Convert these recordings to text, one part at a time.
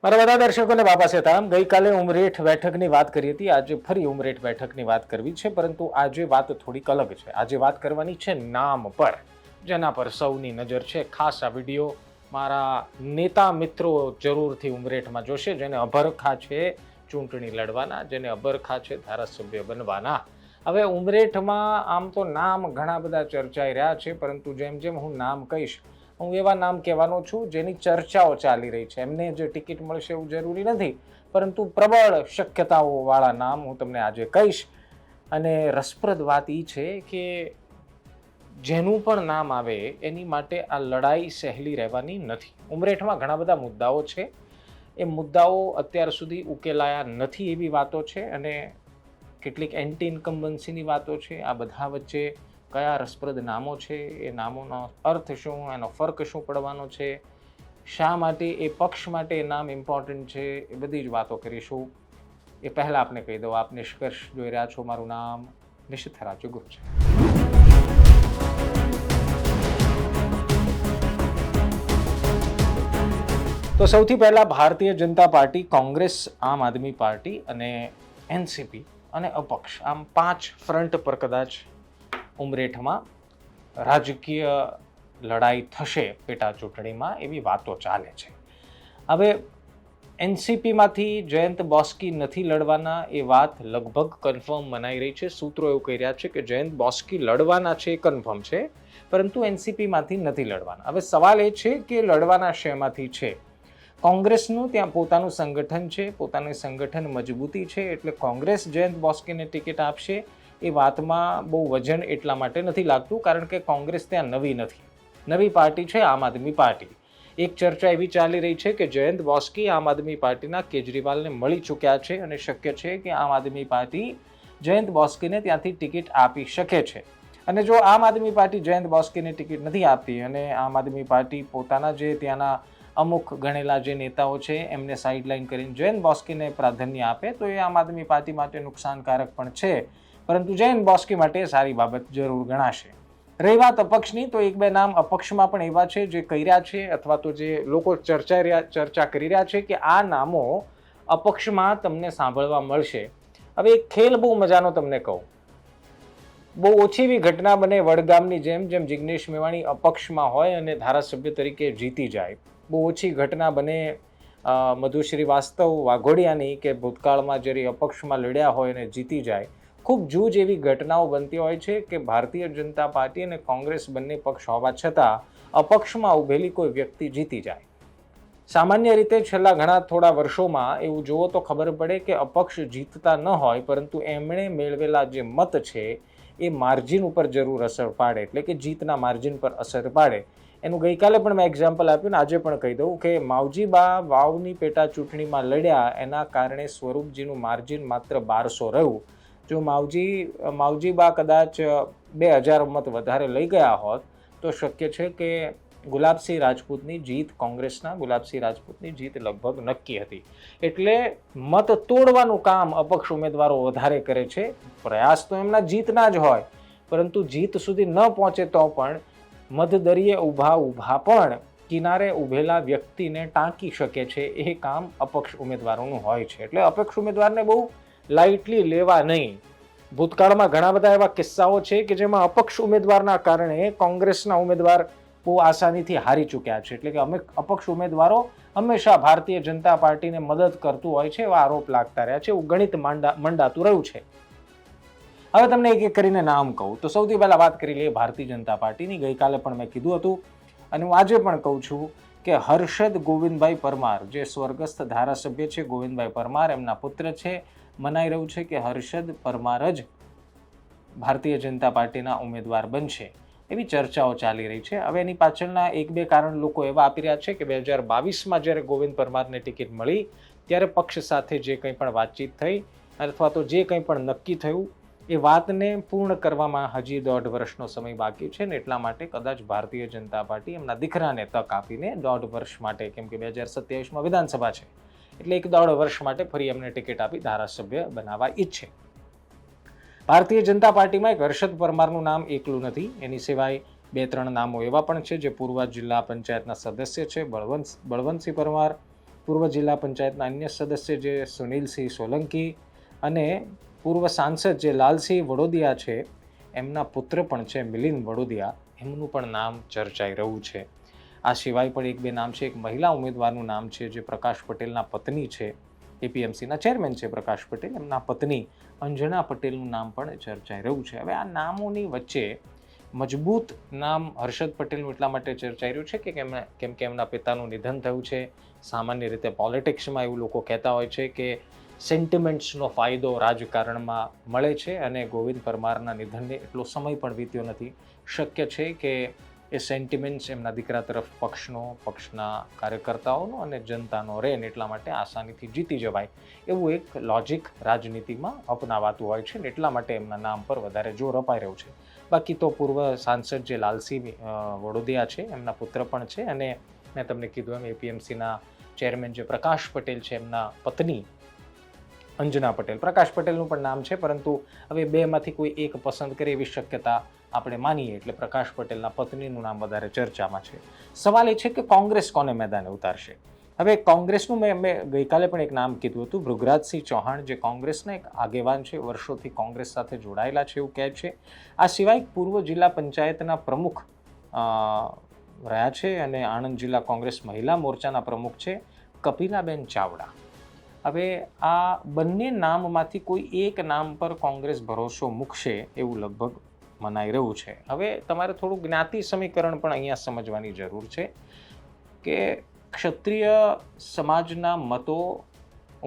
મારા બધા દર્શકોને બાપા સીતારામ. ગઈકાલે ઉમરેઠ બેઠકની વાત કરી હતી, આજે ફરી ઉમરેઠ બેઠકની વાત કરવી છે, પરંતુ આજે વાત થોડીક અલગ છે. આજે વાત કરવાની છે નામ પર, જેના પર સૌની નજર છે. ખાસ આ વિડીયો મારા નેતા મિત્રો જરૂરથી ઉમરેઠમાં જોશે, જેને અભરખા છે ચૂંટણી લડવાના, જેને અભરખા છે ધારાસભ્ય બનવાના. હવે ઉમરેઠમાં આમ તો નામ ઘણા બધા ચર્ચાઈ રહ્યા છે, પરંતુ જેમ જેમ હું નામ કહીશ, હું એવા નામ કહેવાનો છું જેની ચર્ચાઓ ચાલી રહી છે. એમને જે ટિકિટ મળશે એવું જરૂરી નથી, પરંતુ પ્રબળ શક્યતાઓ વાળા નામ હું તમને આજે કહીશ. અને રસપ્રદ વાત એ છે કે જેનું પણ નામ આવે એની માટે આ લડાઈ સહેલી રહેવાની નથી. ઉમરેઠમાં ઘણા બધા મુદ્દાઓ છે, એ મુદ્દાઓ અત્યાર સુધી ઉકેલાયા નથી એવી વાતો છે, અને કેટલીક એન્ટી ઇન્કમ્બન્સીની વાતો છે. આ બધા વચ્ચે કયા રસપ્રદ નામો છે, એ નામોનો અર્થ શું, એનો ફર્ક શું પડવાનો છે, શા માટે એ પક્ષ માટે એ નામ ઇમ્પોર્ટન્ટ છે, એ બધી જ વાતો કરીશું. એ પહેલાં આપને કહી દઉં, આપ નિષ્કર્ષ જોઈ રહ્યા છો, મારું નામ નિશિત રાજ્યગુરુ છે. તો સૌથી પહેલાં ભારતીય જનતા પાર્ટી, કોંગ્રેસ, આમ આદમી પાર્ટી અને એનસીપી અને અપક્ષ, આમ 5 ફ્રન્ટ પર કદાચ ઉમરેઠમાં રાજકીય લડાઈ થશે પેટા ચૂંટણીમાં, એવી વાતો ચાલે છે. હવે એનસીપીમાંથી જયંત બોસ્કી નથી લડવાના, એ વાત લગભગ કન્ફર્મ મનાઈ રહી છે. સૂત્રો એવું કહી રહ્યા છે કે જયંત બોસ્કી લડવાના છે એ કન્ફર્મ છે, પરંતુ એનસીપીમાંથી નથી લડવાના. હવે સવાલ એ છે કે લડવાના શેમાંથી છે. કોંગ્રેસનું ત્યાં પોતાનું સંગઠન છે, પોતાની સંગઠન મજબૂતી છે, એટલે કોંગ્રેસ જયંત બોસ્કીને ટિકિટ આપશે એ વાતમાં બહુ વજન એટલા માટે નથી લાગતું, કારણ કે કોંગ્રેસ ત્યાં નવી નથી. નવી પાર્ટી છે આમ આદમી પાર્ટી. એક ચર્ચા એવી ચાલી રહી છે કે જયંત બોસ્કી આમ આદમી પાર્ટીના કેજરીવાલને મળી ચૂક્યા છે, અને શક્ય છે કે આમ આદમી પાર્ટી જયંત બોસ્કીને ત્યાંથી ટિકિટ આપી શકે છે. અને જો આમ આદમી પાર્ટી જયંત બોસ્કીને ટિકિટ નથી આપતી અને આમ આદમી પાર્ટી પોતાના જે ત્યાંના અમુક ગણેલા જે નેતાઓ છે એમને સાઇડલાઇન કરીને જયંત બોસ્કીને પ્રાધાન્ય આપે, તો એ આમ આદમી પાર્ટી માટે નુકસાનકારક પણ છે, પરંતુ જયંત બોસ્કી માટે સારી બાબત જરૂર ગણાશે. રહી વાત અપક્ષની, તો એક બે નામ અપક્ષમાં પણ એવા છે જે કહી રહ્યા છે, અથવા તો જે લોકો ચર્ચા કરી રહ્યા છે કે આ નામો અપક્ષમાં તમને સાંભળવા મળશે. હવે એક ખેલ બહુ મજાનો તમને કહું, બહુ ઓછી એવી ઘટના બને વડગામની જેમ, જેમ જિગ્નેશ મેવાણી અપક્ષમાં હોય અને ધારાસભ્ય તરીકે જીતી જાય. બહુ ઓછી ઘટના બને મધુ શ્રીવાસ્તવ વાઘોડિયાની, કે ભૂતકાળમાં જ્યારે અપક્ષમાં લડ્યા હોય અને જીતી જાય. ખૂબ જૂજ એવી ઘટનાઓ બનતી હોય છે કે ભારતીય જનતા પાર્ટી અને કોંગ્રેસ બંને પક્ષ હોવા છતાં અપક્ષમાં ઉભેલી કોઈ વ્યક્તિ જીતી જાય. સામાન્ય રીતે છેલ્લા ઘણા થોડા વર્ષોમાં એવું જુઓ તો ખબર પડે કે અપક્ષ જીતતા ન હોય, પરંતુ એમણે મેળવેલા જે મત છે એ માર્જિન ઉપર જરૂર અસર પાડે, એટલે કે જીતના માર્જિન પર અસર પાડે. એનું ગઈકાલે પણ મેં એક્ઝામ્પલ આપ્યું ને આજે પણ કહી દઉં કે માવજીબા વાવની પેટા ચૂંટણીમાં લડ્યા, એના કારણે સ્વરૂપજીનું માર્જિન માત્ર 1200 રહ્યું. જો માવજીબા કદાચ 2000 મત વધારે લઈ ગયા હોત તો શક્ય છે કે ગુલાબસિંહ રાજપૂતની જીત, કોંગ્રેસના ગુલાબસિંહ રાજપૂતની જીત લગભગ નક્કી હતી. એટલે મત તોડવાનું કામ અપક્ષ ઉમેદવારો વધારે કરે છે. પ્રયાસ તો એમના જીતના જ હોય, પરંતુ જીત સુધી ન પહોંચે તો પણ મધદરીએ ઊભા પણ કિનારે ઊભેલા વ્યક્તિને ટાંકી શકે છે, એ કામ અપક્ષ ઉમેદવારોનું હોય છે. એટલે અપક્ષ ઉમેદવારને બહુ લાઇટલી લેવા નહીં. ભૂતકાળમાં ઘણા બધા એવા કિસ્સાઓ છે કે જેમાં અપક્ષ ઉમેદવારના કારણે કોંગ્રેસના ઉમેદવાર બહુ આસાનીથી હારી ચૂક્યા છે. એટલે કે અપક્ષ ઉમેદવારો હંમેશા ભારતીય જનતા પાર્ટીને મદદ કરતું હોય છે, એવા આરોપ લાગતા રહ્યા છે. એવું ગણિત મંડાતું રહ્યું છે. હવે તમને એક એક કરીને નામ કહું તો સૌથી પહેલા વાત કરી લઈએ ભારતીય જનતા પાર્ટીની. ગઈકાલે પણ મેં કીધું હતું અને હું આજે પણ કહું છું કે હર્ષદ ગોવિંદભાઈ પરમાર, જે સ્વર્ગસ્થ ધારાસભ્ય છે ગોવિંદભાઈ પરમાર, એમના પુત્ર છે. મનાઈ રહ્યું છે કે હર્ષદ પરમાર જ ભારતીય જનતા પાર્ટીના ઉમેદવાર બનશે, એવી ચર્ચાઓ ચાલી રહી છે. હવે એની પાછળના એક બે કારણ લોકો એવા આપી રહ્યા છે કે 2022માં જ્યારે ગોવિંદ પરમારને ટિકિટ મળી ત્યારે પક્ષ સાથે જે કંઈ પણ વાતચીત થઈ અથવા તો જે કંઈ પણ નક્કી થયું એ વાતને પૂર્ણ કરવામાં હજી 1.5 વર્ષનો સમય બાકી છે, ને એટલા માટે કદાચ ભારતીય જનતા પાર્ટી એમના દીકરાને તક આપીને 1.5 વર્ષ માટે, કેમ કે 2027માં વિધાનસભા છે, એટલે 1.5 વર્ષ માટે ફરી એમને ટિકિટ આપી ધારાસભ્ય બનાવવા ઈચ્છે. ભારતીય જનતા પાર્ટીમાં એક હર્ષદ પરમારનું નામ એકલું નથી, એની સિવાય 2-3 નામો એવા પણ છે જે પૂર્વ જિલ્લા પંચાયતના સદસ્ય છે. બળવંતસિંહ પરમાર, પૂર્વ જિલ્લા પંચાયતના અન્ય સદસ્ય જે સુનિલસિંહ સોલંકી અને પૂર્વ સાંસદ જે લાલસિંહ વડોદિયા છે, એમના પુત્ર પણ છે મિલિંદ વડોદિયા, એમનું પણ નામ ચર્ચાઈ રહ્યું છે. આ સિવાય પણ એક બે નામ છે. એક મહિલા ઉમેદવારનું નામ છે જે પ્રકાશ પટેલના પત્ની છે, એપીએમસીના ચેરમેન છે પ્રકાશ પટેલ, એમના પત્ની અંજના પટેલનું નામ પણ ચર્ચાઈ રહ્યું છે. હવે આ નામોની વચ્ચે મજબૂત નામ હર્ષદ પટેલનું એટલા માટે ચર્ચાઈ રહ્યું છે કે કેમ કે એમના પિતાનું નિધન થયું છે. સામાન્ય રીતે પોલિટિક્સમાં એવું લોકો કહેતા હોય છે કે સેન્ટિમેન્ટ્સનો ફાયદો રાજકારણમાં મળે છે અને ગોવિંદ પરમારના નિધનને એટલો સમય પણ વીત્યો નથી. શક્ય છે કે એ સેન્ટિમેન્ટ્સ એમના દીકરા તરફ પક્ષના કાર્યકર્તાઓનો અને જનતાનો રહે ને એટલા માટે આસાનીથી જીતી જવાય એવું એક લોજિક રાજનીતિમાં અપનાવાતું હોય છે ને એટલા માટે એમના નામ પર વધારે જોર અપાઈ રહ્યું છે. બાકી તો પૂર્વ સાંસદ જે લાલસિંહ વડોદિયા છે, એમના પુત્ર પણ છે અને મેં તમને કીધું એમ એપીએમસીના ચેરમેન જે પ્રકાશ પટેલ છે, એમના પત્ની અંજના પટેલ. પ્રકાશ પટેલનું પણ નામ છે, પરંતુ હવે બેમાંથી કોઈ એક પસંદ કરે એવી શક્યતા આપણે માનીએ એટલે પ્રકાશ પટેલના પત્નીનું નામ વધારે ચર્ચામાં છે. સવાલ એ છે કે કોંગ્રેસ કોને મેદાને ઉતારશે. હવે કોંગ્રેસનું મેં ગઈકાલે પણ એક નામ કીધું હતું, ભૃગરાજસિંહ ચૌહાણ, જે કોંગ્રેસના એક આગેવાન છે, વર્ષોથી કોંગ્રેસ સાથે જોડાયેલા છે એવું કહે છે. આ સિવાય પૂર્વ જિલ્લા પંચાયતના પ્રમુખ રહ્યા છે અને આણંદ જિલ્લા કોંગ્રેસ મહિલા મોરચાના પ્રમુખ છે કપિલાબેન ચાવડા. હવે આ બંને નામમાંથી કોઈ એક નામ પર કોંગ્રેસ ભરોસો મૂકશે એવું લગભગ મનાઈ રહ્યું છે. હવે તમારે થોડું જ્ઞાતિ સમીકરણ પણ અહીંયા સમજવાની જરૂર છે કે ક્ષત્રિય સમાજના મતો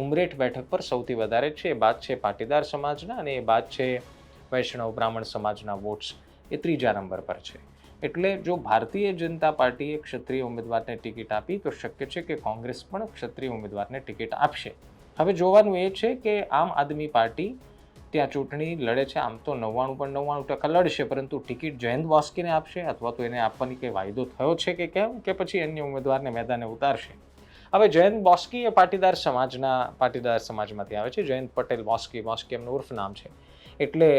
ઉમરેઠ બેઠક પર સૌથી વધારે છે, એ બાદ છે પાટીદાર સમાજના અને એ બાદ છે વૈષ્ણવ બ્રાહ્મણ સમાજના વોટ્સ, એ ત્રીજા નંબર પર છે. એટલે જો ભારતીય જનતા પાર્ટીએ ક્ષત્રિય ઉમેદવારને ટિકિટ આપી તો શક્ય છે કે કોંગ્રેસ પણ ક્ષત્રિય ઉમેદવારને ટિકિટ આપશે. હવે જોવાનું એ છે કે આમ આદમી પાર્ટી ત્યાં ચૂંટણી લડે છે, આમ તો 99.99% લડશે, પરંતુ ટિકિટ જયંત બોસ્કીને આપશે અથવા તો એને આપવાની કંઈ વાયદો થયો છે કે કેમ, કે પછી અન્ય ઉમેદવારને મેદાને ઉતારશે. હવે જયંત બોસ્કી એ પાટીદાર સમાજમાંથી આવે છે. જયંત પટેલ બોસ્કી એમનું ઉર્ફ નામ છે. એટલે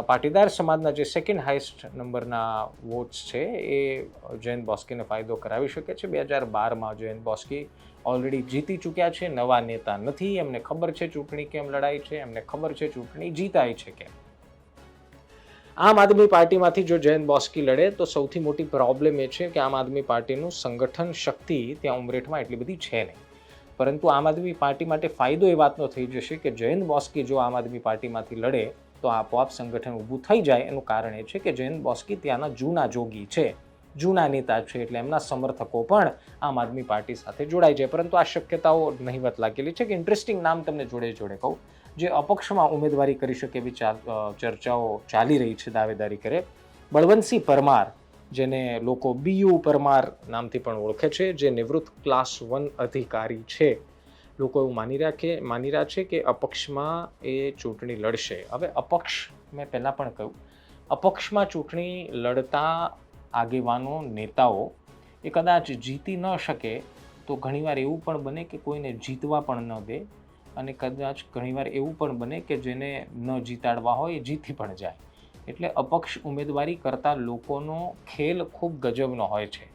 પાટીદાર સમાજના જે સેકન્ડ હાઈએસ્ટ નંબરના વોટ્સ છે એ જયંત બોસ્કીને ફાયદો કરાવી શકે છે. 2012માં જયંત બોસ્કી ઓલરેડી જીતી ચૂક્યા છે, નવા નેતા નથી, એમને ખબર છે ચૂંટણી કેમ લડાઈ છે, એમને ખબર છે ચૂંટણી જીતાય છે કેમ. આમ આદમી પાર્ટીમાંથી જો જયંત બોસ્કી લડે તો સૌથી મોટી પ્રોબ્લેમ એ છે કે આમ આદમી પાર્ટીનું સંગઠન શક્તિ ત્યાં ઉમરેઠમાં એટલી બધી છે નહીં. પરંતુ આમ આદમી પાર્ટી માટે ફાયદો એ વાતનો થઈ જશે કે જયંત બોસ્કી જો આમ આદમી પાર્ટીમાંથી લડે તો આપોઆપ સંગઠન ઊભું થઈ જાય. એનું કારણ એ છે કે જયંત બોસ્કી ત્યાંના જૂના જોગી છે, જૂના નેતા છે, એટલે એમના સમર્થકો પણ આમ આદમી પાર્ટી સાથે જોડાઈ જાય. પરંતુ આ શક્યતાઓ નહીવત લાગેલી છે. કે ઇન્ટરેસ્ટિંગ નામ તમને જોડે કહું, જે અપક્ષમાં ઉમેદવારી કરી શકે એવી ચર્ચાઓ ચાલી રહી છે, દાવેદારી કરે, બળવંતસિંહ પરમાર, જેને લોકો બીયુ પરમાર નામથી પણ ઓળખે છે, જે નિવૃત્ત ક્લાસ 1 અધિકારી છે. લોકો એવું માની રહ્યા છે કે અપક્ષમાં એ ચૂંટણી લડશે. હવે અપક્ષ, મેં પહેલાં પણ કહ્યું, અપક્ષમાં ચૂંટણી લડતા આગેવાનો, નેતાઓ એ કદાચ જીતી ન શકે તો ઘણીવાર એવું પણ બને કે કોઈને જીતવા પણ ન દે, અને કદાચ ઘણીવાર એવું પણ બને કે જેને ન જીતાડવા હોય એ જીતી પણ જાય. એટલે અપક્ષ ઉમેદવારી કરતા લોકોનો ખેલ ખૂબ ગજબનો હોય છે.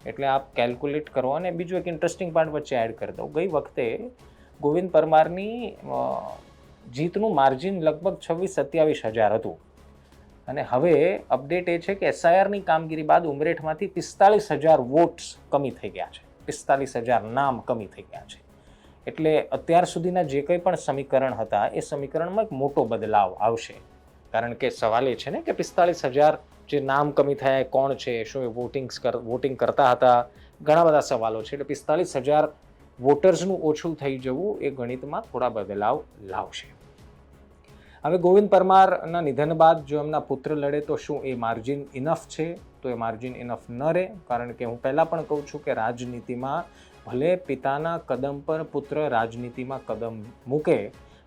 એટલે આપ કેલ્ક્યુલેટ કરો. અને બીજું એક ઇન્ટરેસ્ટિંગ પાર્ટ વચ્ચે એડ કરી દઉં. ગઈ વખતે ગોવિંદ પરમારની જીતનું માર્જિન લગભગ 26-27 હજાર હતું અને હવે અપડેટ એ છે કે એસઆઈઆરની કામગીરી બાદ ઉમરેઠમાંથી 45,000 વોટ્સ કમી થઈ ગયા છે, 45,000 નામ કમી થઈ ગયા છે. એટલે અત્યાર સુધીના જે કંઈ પણ સમીકરણ હતા એ સમીકરણમાં એક મોટો બદલાવ આવશે. કારણ કે સવાલ એ છે ને કે 45,000 જે નામ કમી થયા એ કોણ છે, શું એ વોટિંગ કરતા હતા, ઘણા બધા સવાલો છે. એટલે 45,000 વોટર્સનું ઓછું થઈ જવું એ ગણિતમાં થોડા બદલાવ લાવશે. હવે ગોવિંદ પરમારના નિધન બાદ જો એમના પુત્ર લડે તો શું એ માર્જિન ઇનફ છે? તો એ માર્જિન ઇનફ ન રહે. કારણ કે હું પહેલાં પણ કહું છું કે રાજનીતિમાં ભલે પિતાના કદમ પર પુત્ર રાજનીતિમાં કદમ મૂકે,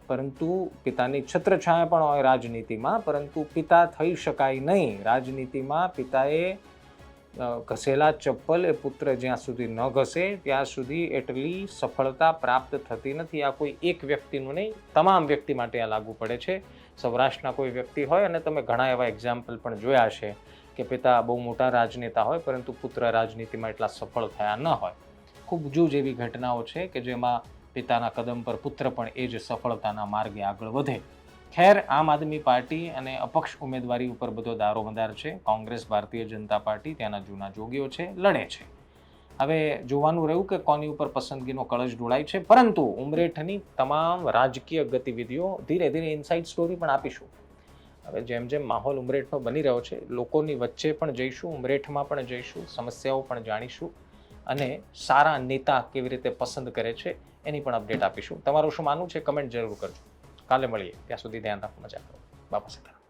પરંતુ પિતાની છત્રછાયા પણ હોય રાજનીતિમાં, પરંતુ પિતા થઈ શકાય નહીં. રાજનીતિમાં પિતાએ ઘસેલા ચપ્પલ એ પુત્ર જ્યાં સુધી ન ઘસે ત્યાં સુધી એટલી સફળતા પ્રાપ્ત થતી નથી. આ કોઈ એક વ્યક્તિનું નહીં, તમામ વ્યક્તિ માટે આ લાગુ પડે છે. સૌરાષ્ટ્રના કોઈ વ્યક્તિ હોય, અને તમે ઘણા એવા એક્ઝામ્પલ પણ જોયા છે કે પિતા બહુ મોટા રાજનેતા હોય પરંતુ પુત્ર રાજનીતિમાં એટલા સફળ થયા ન હોય. ખૂબ જૂજ એવી ઘટનાઓ છે કે જેમાં પિતાના કદમ પર પુત્ર પણ એ જ સફળતાના માર્ગે આગળ વધે. ખેર, આમ આદમી પાર્ટી અને અપક્ષ ઉમેદવારી ઉપર બધો દારોમદાર છે. કોંગ્રેસ, ભારતીય જનતા પાર્ટી ત્યાંના જૂના જોગીઓ છે, લડે છે. હવે જોવાનું રહ્યું કે કોની ઉપર પસંદગીનો કળશ ઢોળાય છે, પરંતુ ઉમરેઠની તમામ રાજકીય ગતિવિધિઓ ધીરે ધીરે ઇનસાઇડ સ્ટોરી પણ આપીશું. હવે જેમ જેમ માહોલ ઉમરેઠનો બની રહ્યો છે, લોકોની વચ્ચે પણ જઈશું, ઉમરેઠમાં પણ જઈશું, સમસ્યાઓ પણ જાણીશું અને સારા નેતા કેવી રીતે પસંદ કરે છે એની પણ અપડેટ આપીશું. તમારું શું માનવું છે કમેન્ટ જરૂર કરજો. કાલે મળીએ, ત્યાં સુધી ધ્યાન રાખો, મજા કરો. બાપા સીતારામ.